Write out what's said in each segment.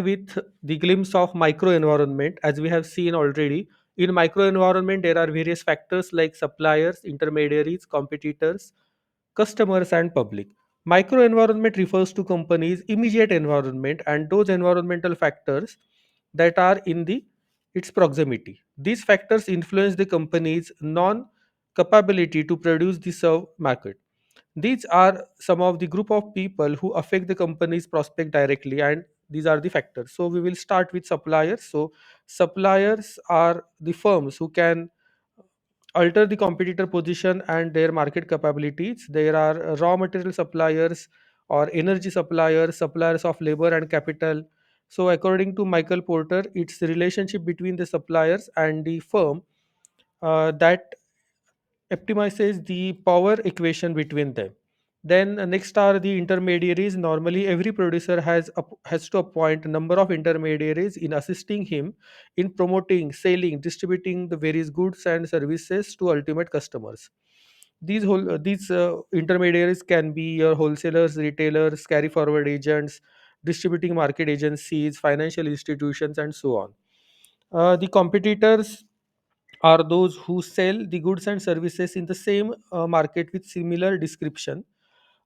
With the glimpse of microenvironment. As we have seen already, in microenvironment there are various factors like suppliers, intermediaries, competitors, customers, and public. Microenvironment refers to companies immediate environment and those environmental factors that are in the its proximity. These factors influence the company's non capability to produce the served market. These are some of the group of people who affect the company's prospect directly, and these are the factors. So we will start with suppliers. So suppliers are the firms who can alter the competitor position and their market capabilities. There are raw material suppliers or energy suppliers, suppliers of labor and capital. So according to Michael Porter, it's the relationship between the suppliers and the firm that optimizes the power equation between them. Then next are the intermediaries. Normally, every producer has to appoint a number of intermediaries in assisting him in promoting, selling, distributing the various goods and services to ultimate customers. These intermediaries can be your wholesalers, retailers, carry forward agents, distributing market agencies, financial institutions, and so on. The competitors are those who sell the goods and services in the same market with similar description.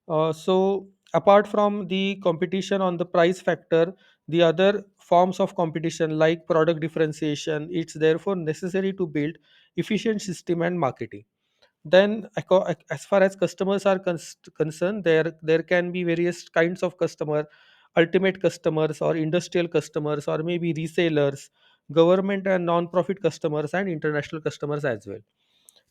So, apart from the competition on the price factor, the other forms of competition like product differentiation, it's therefore necessary to build efficient system and marketing. Then, as far as customers are concerned, there can be various kinds of customer, ultimate customers or industrial customers or maybe resellers, government and non-profit customers, and international customers as well.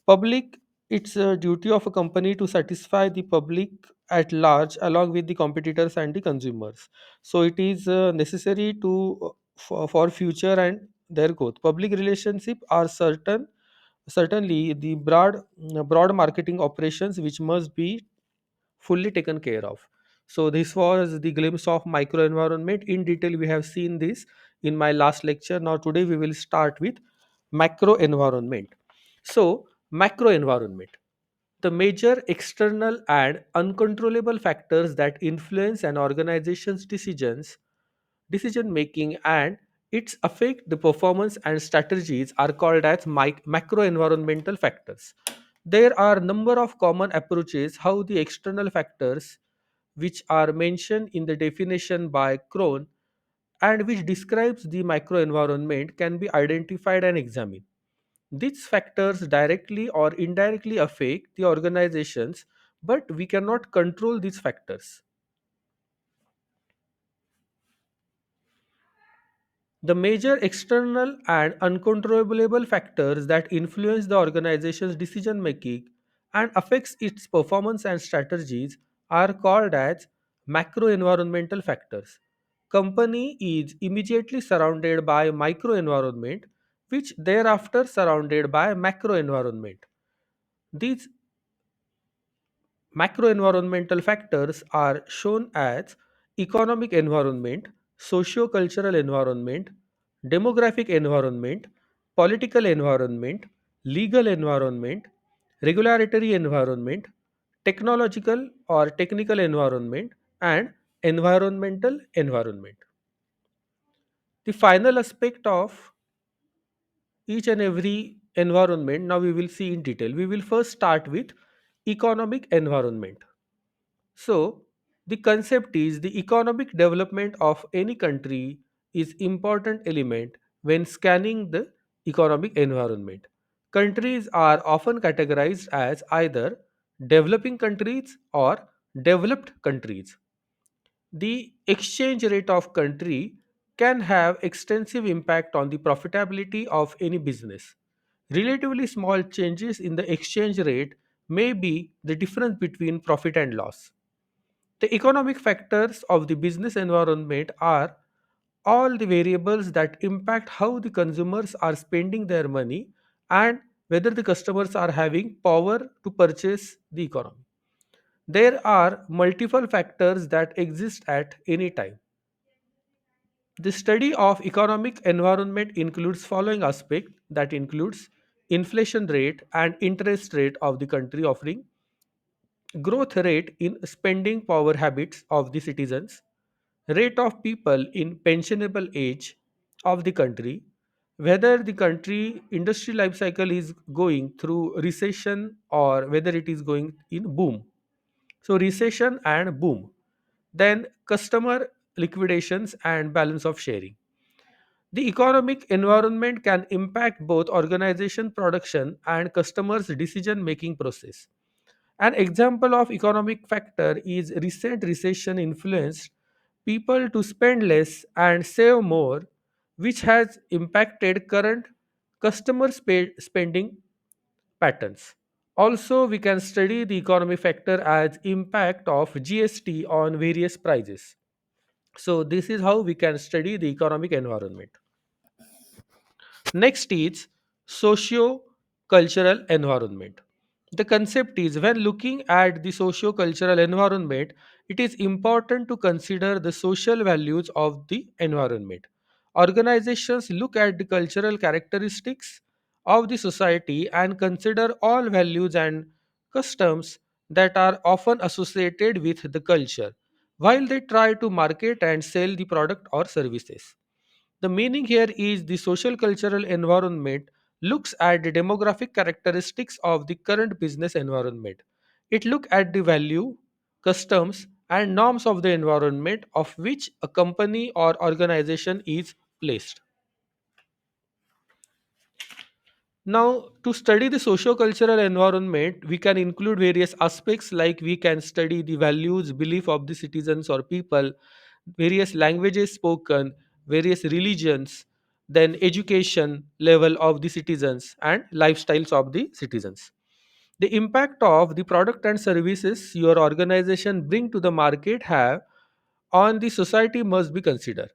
Public, it's a duty of a company to satisfy the public at large along with the competitors and the consumers. So it is necessary to for future and their growth. Public relationship are certainly the broad marketing operations which must be fully taken care of. So this was the glimpse of microenvironment. In detail, we have seen this in my last lecture. Now today we will start with macro environment. So macro environment, the major external and uncontrollable factors that influence an organization's decision making and its affect the performance and strategies are called as macro environmental factors. There are number of common approaches how the external factors which are mentioned in the definition by Krohn and which describes the microenvironment can be identified and examined. These factors directly or indirectly affect the organizations, but we cannot control these factors. The major external and uncontrollable factors that influence the organization's decision making and affects its performance and strategies are called as macro environmental factors. Company is immediately surrounded by micro environment which thereafter surrounded by macro environment. These macroenvironmental factors are shown as economic environment, socio-cultural environment, demographic environment, political environment, legal environment, regulatory environment, technological or technical environment, and environmental environment. The final aspect of each and every environment now we will see in detail. We will first start with economic environment. So, the concept is the economic development of any country is important element when scanning the economic environment. Countries are often categorized as either developing countries or developed countries. The exchange rate of country can have extensive impact on the profitability of any business. Relatively small changes in the exchange rate may be the difference between profit and loss. The economic factors of the business environment are all the variables that impact how the consumers are spending their money and whether the customers are having power to purchase the economy. There are multiple factors that exist at any time. The study of economic environment includes following aspect that includes inflation rate and interest rate of the country offering, growth rate in spending power habits of the citizens, rate of people in pensionable age of the country, whether the country industry life cycle is going through recession or whether it is going in boom. So recession and boom. Then customer liquidations and balance of sharing. The economic environment can impact both organization production and customers' decision making process. An example of economic factor is recent recession influenced people to spend less and save more, which has impacted current customer spending patterns. Also, we can study the economic factor as impact of GST on various prices. So this is how we can study the economic environment. Next is socio-cultural environment. The concept is when looking at the socio-cultural environment, it is important to consider the social values of the environment. Organizations look at the cultural characteristics of the society and consider all values and customs that are often associated with the culture while they try to market and sell the product or services. The meaning here is the social cultural environment looks at the demographic characteristics of the current business environment. It looks at the value, customs, and norms of the environment of which a company or organization is placed. Now, to study the socio-cultural environment, we can include various aspects like we can study the values, belief of the citizens or people, various languages spoken, various religions, then education level of the citizens and lifestyles of the citizens. The impact of the product and services your organization bring to the market have on the society must be considered.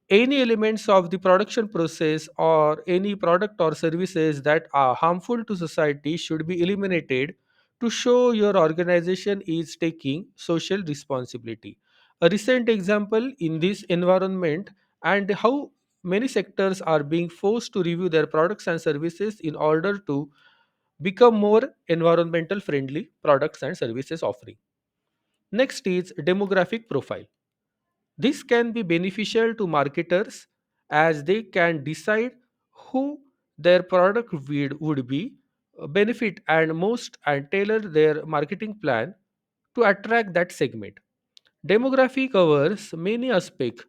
Any elements of the production process or any product or services that are harmful to society should be eliminated to show your organization is taking social responsibility. A recent example in this environment and how many sectors are being forced to review their products and services in order to become more environmental friendly products and services offering. Next is demographic profile. This can be beneficial to marketers as they can decide who their product would be, benefit and most and tailor their marketing plan to attract that segment. Demography covers many aspects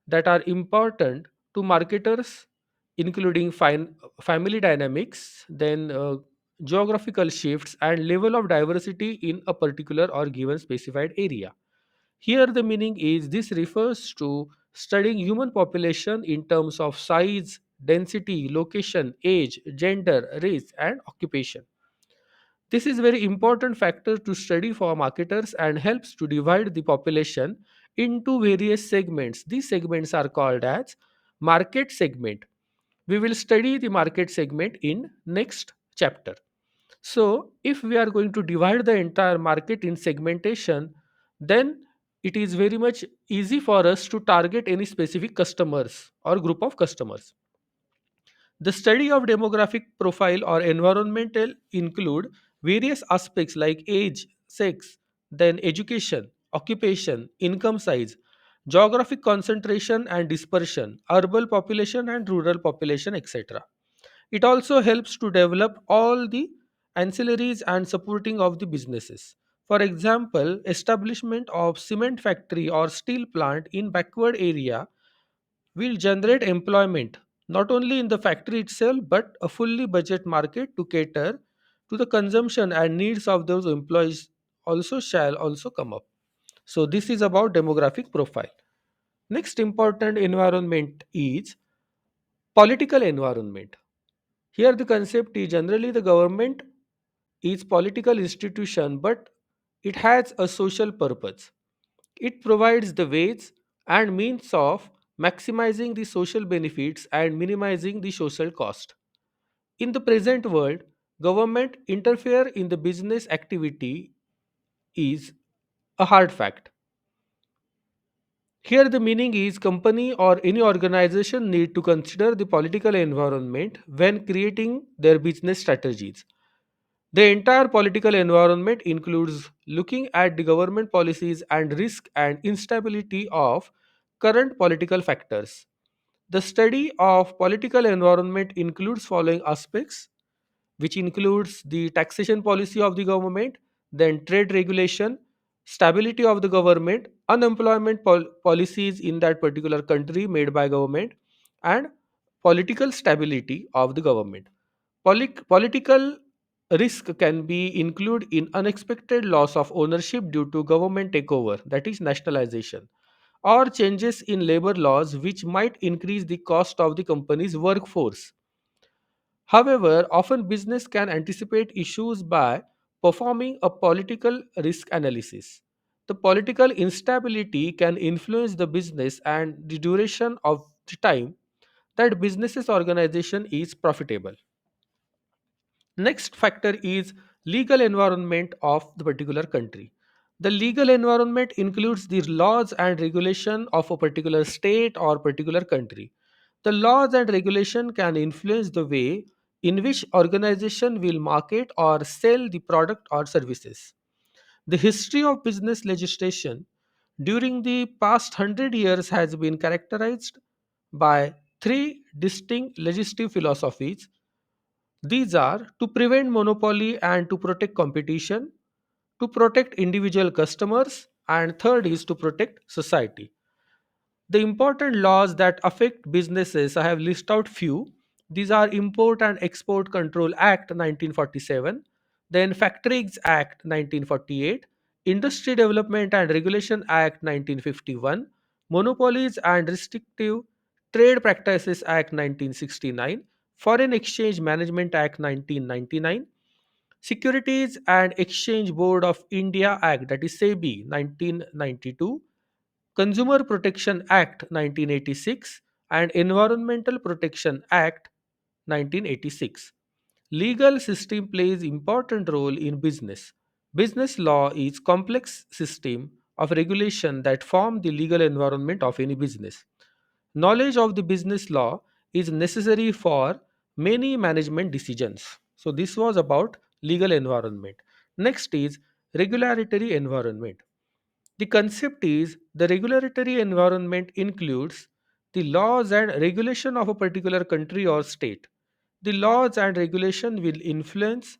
that are important to marketers, including family dynamics, then geographical shifts, and level of diversity in a particular or given specified area. Here, the meaning is this refers to studying human population in terms of size, density, location, age, gender, race, and occupation. This is very important factor to study for marketers and helps to divide the population into various segments. These segments are called as market segment. We will study the market segment in next chapter. So, if we are going to divide the entire market in segmentation, then it is very much easy for us to target any specific customers or group of customers. The study of demographic profile or environmental include various aspects like age, sex, then education, occupation, income size, geographic concentration and dispersion, urban population and rural population, etc. It also helps to develop all the ancillaries and supporting of the businesses. For example, establishment of cement factory or steel plant in backward area will generate employment not only in the factory itself but a fully budget market to cater to the consumption and needs of those employees also shall also come up. So this is about demographic profile. Next important environment is political environment. Here the concept is generally the government is political institution but it has a social purpose. It provides the ways and means of maximizing the social benefits and minimizing the social cost. In the present world, government interfere in the business activity is a hard fact. Here the meaning is company or any organization need to consider the political environment when creating their business strategies. The entire political environment includes looking at the government policies and risk and instability of current political factors. The study of political environment includes following aspects, which includes the taxation policy of the government, then trade regulation, stability of the government, unemployment policies in that particular country made by government, and political stability of the government. Political risk can be included in unexpected loss of ownership due to government takeover, that is nationalization, or changes in labor laws which might increase the cost of the company's workforce. However, often business can anticipate issues by performing a political risk analysis. The political instability can influence the business and the duration of the time that business's organization is profitable. Next factor is legal environment of the particular country. The legal environment includes the laws and regulation of a particular state or particular country. The laws and regulation can influence the way in which organization will market or sell the product or services. The history of business legislation during the past 100 years has been characterized by three distinct legislative philosophies. These are to prevent monopoly and to protect competition, to protect individual customers, and third is to protect society. The important laws that affect businesses, I have listed out few. These are Import and Export Control Act 1947, then Factories Act 1948, Industry Development and Regulation Act 1951, Monopolies and Restrictive Trade Practices Act 1969, Foreign Exchange Management Act 1999, Securities and Exchange Board of India Act, that is SEBI 1992, Consumer Protection Act 1986, and Environmental Protection Act 1986. Legal system plays important role in business. Business law is complex system of regulation that form the legal environment of any business. Knowledge of the business law is necessary for many management decisions. So this was about legal environment. Next is regulatory environment. The concept is the regulatory environment includes the laws and regulation of a particular country or state. The laws and regulation will influence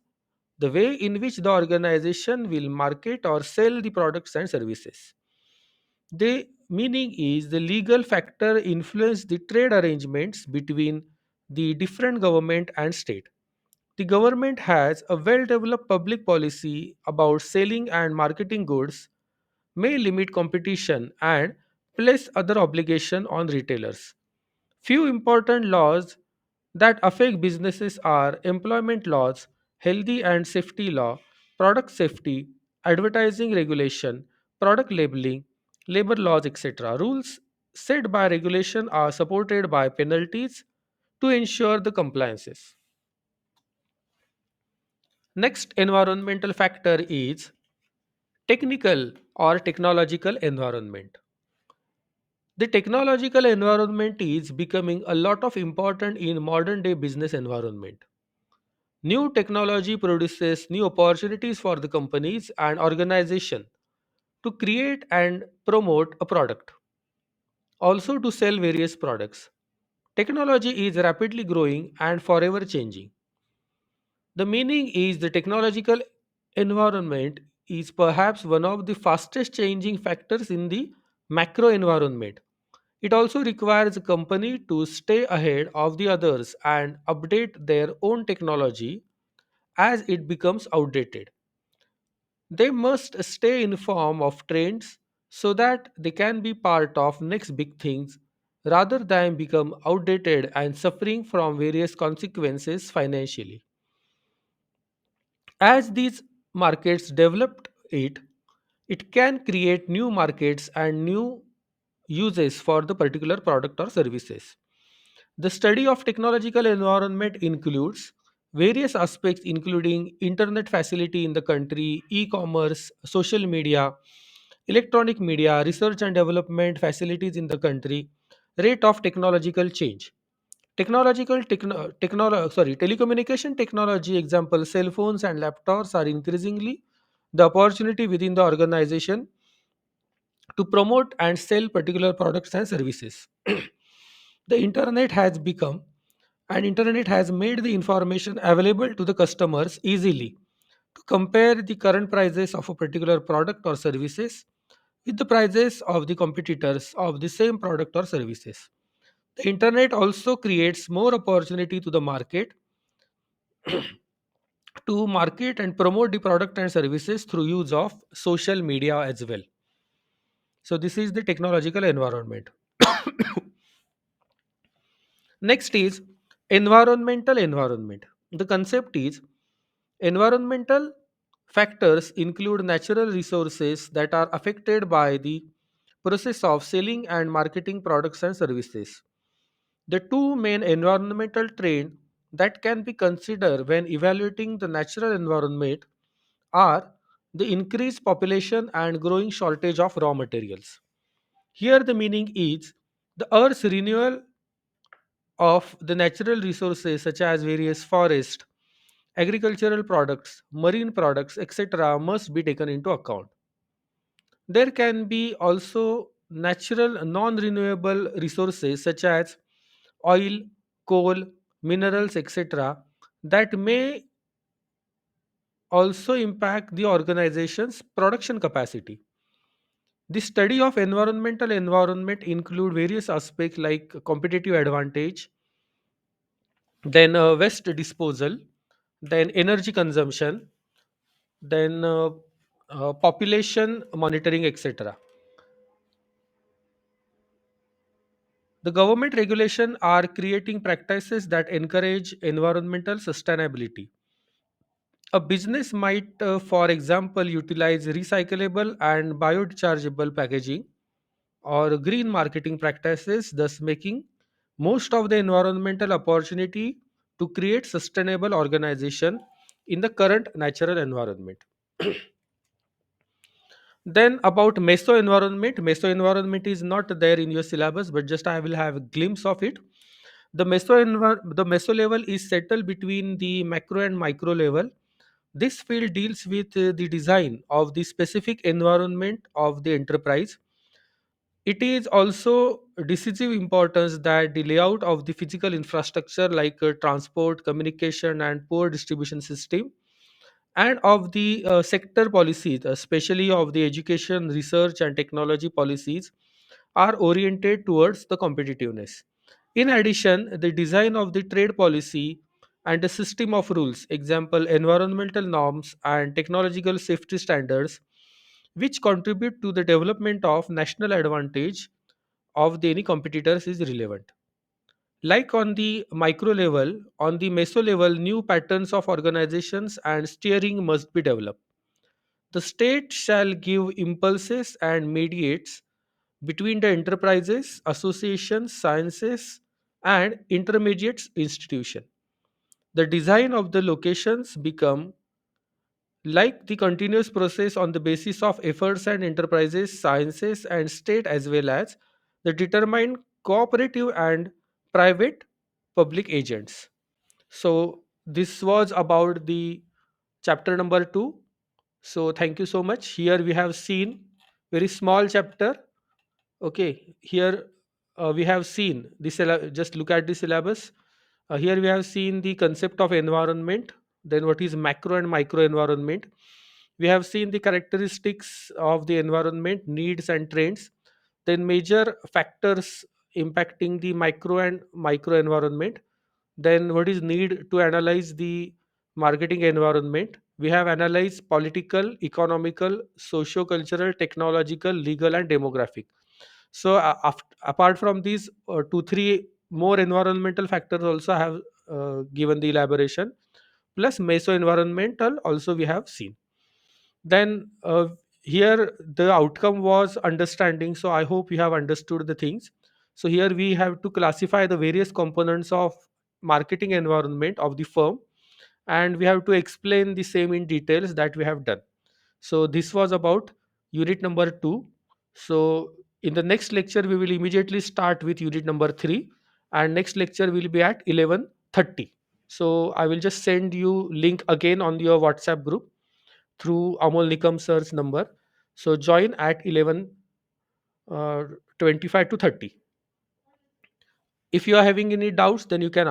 the way in which the organization will market or sell the products and services. The meaning is the legal factor influence the trade arrangements between the different government and state. The government has a well developed public policy about selling and marketing goods, may limit competition and place other obligation on retailers. Few important laws that affect businesses are employment laws, healthy and safety law, product safety, advertising regulation, product labeling, labor laws, etc. Rules set by regulation are supported by penalties to ensure the compliances. Next environmental factor is technical or technological environment. The technological environment is becoming a lot of important in modern day business environment. New technology produces new opportunities for the companies and organization to create and promote a product, also to sell various products. Technology is rapidly growing and forever changing. The meaning is the technological environment is perhaps one of the fastest changing factors in the macro environment. It also requires a company to stay ahead of the others and update their own technology as it becomes outdated. They must stay informed of trends so that they can be part of next big things rather than become outdated and suffering from various consequences financially. As these markets developed it can create new markets and new uses for the particular product or services. The study of technological environment includes various aspects including internet facility in the country, e-commerce, social media, electronic media, research and development facilities in the country, rate of technological change. Telecommunication technology, example, cell phones and laptops are increasingly the opportunity within the organization to promote and sell particular products and services. The internet has become and internet has made the information available to the customers easily to compare the current prices of a particular product or services with the prices of the competitors of the same product or services. The internet also creates more opportunity to the market to market and promote the product and services through use of social media as well. So this is the technological environment. Next is environmental environment. The concept is environmental factors include natural resources that are affected by the process of selling and marketing products and services. The two main environmental trends that can be considered when evaluating the natural environment are the increased population and growing shortage of raw materials. Here, the meaning is the Earth's renewal of the natural resources such as various forests, agricultural products, marine products, etc., must be taken into account. There can be also natural non renewable resources such as oil, coal, minerals, etc., that may also impact the organization's production capacity. The study of environmental environment include various aspects like competitive advantage, then waste disposal, then energy consumption, then population monitoring, etc. The government regulation are creating practices that encourage environmental sustainability. A business might, for example, utilize recyclable and biodegradable packaging or green marketing practices, thus making most of the environmental opportunity to create sustainable organization in the current natural environment. Then about meso environment. Meso environment is not there in your syllabus, but just I will have a glimpse of it. The meso level is settled between the macro and micro level. This field deals with the design of the specific environment of the enterprise. It is also decisive importance that the layout of the physical infrastructure like transport, communication, and power distribution system, and of the sector policies, especially of the education, research, and technology policies, are oriented towards the competitiveness. In addition, the design of the trade policy and the system of rules, example, environmental norms and technological safety standards, which contribute to the development of national advantage of the any competitors is relevant. Like on the micro level, on the meso level, new patterns of organizations and steering must be developed. The state shall give impulses and mediates between the enterprises, associations, sciences, and intermediate institution. The design of the locations become like the continuous process on the basis of efforts and enterprises, sciences, and state as well as the determined cooperative and private public agents. So this was about the chapter number 2. So thank you so much. Here we have seen very small chapter. Okay, here we have seen the just look at the syllabus. Here we have seen the concept of environment, then what is macro and micro environment. We have seen the characteristics of the environment, needs and trends, then major factors impacting the micro and micro environment, then what is need to analyze the marketing environment. We have analyzed political, economical, socio-cultural, technological, legal, and demographic. So apart from these 2 3 more environmental factors also have given the elaboration, plus meso environmental also we have seen. Then here the outcome was understanding, so I hope you have understood the things. So here we have to classify the various components of marketing environment of the firm, and we have to explain the same in details that we have done. So this was about unit number 2. So in the next lecture we will immediately start with unit number 3, and next lecture will be at 11:30. So I will just send you link again on your WhatsApp group through Amol Nikam sir's number. So join at 11 25 to 30. If you are having any doubts, then you can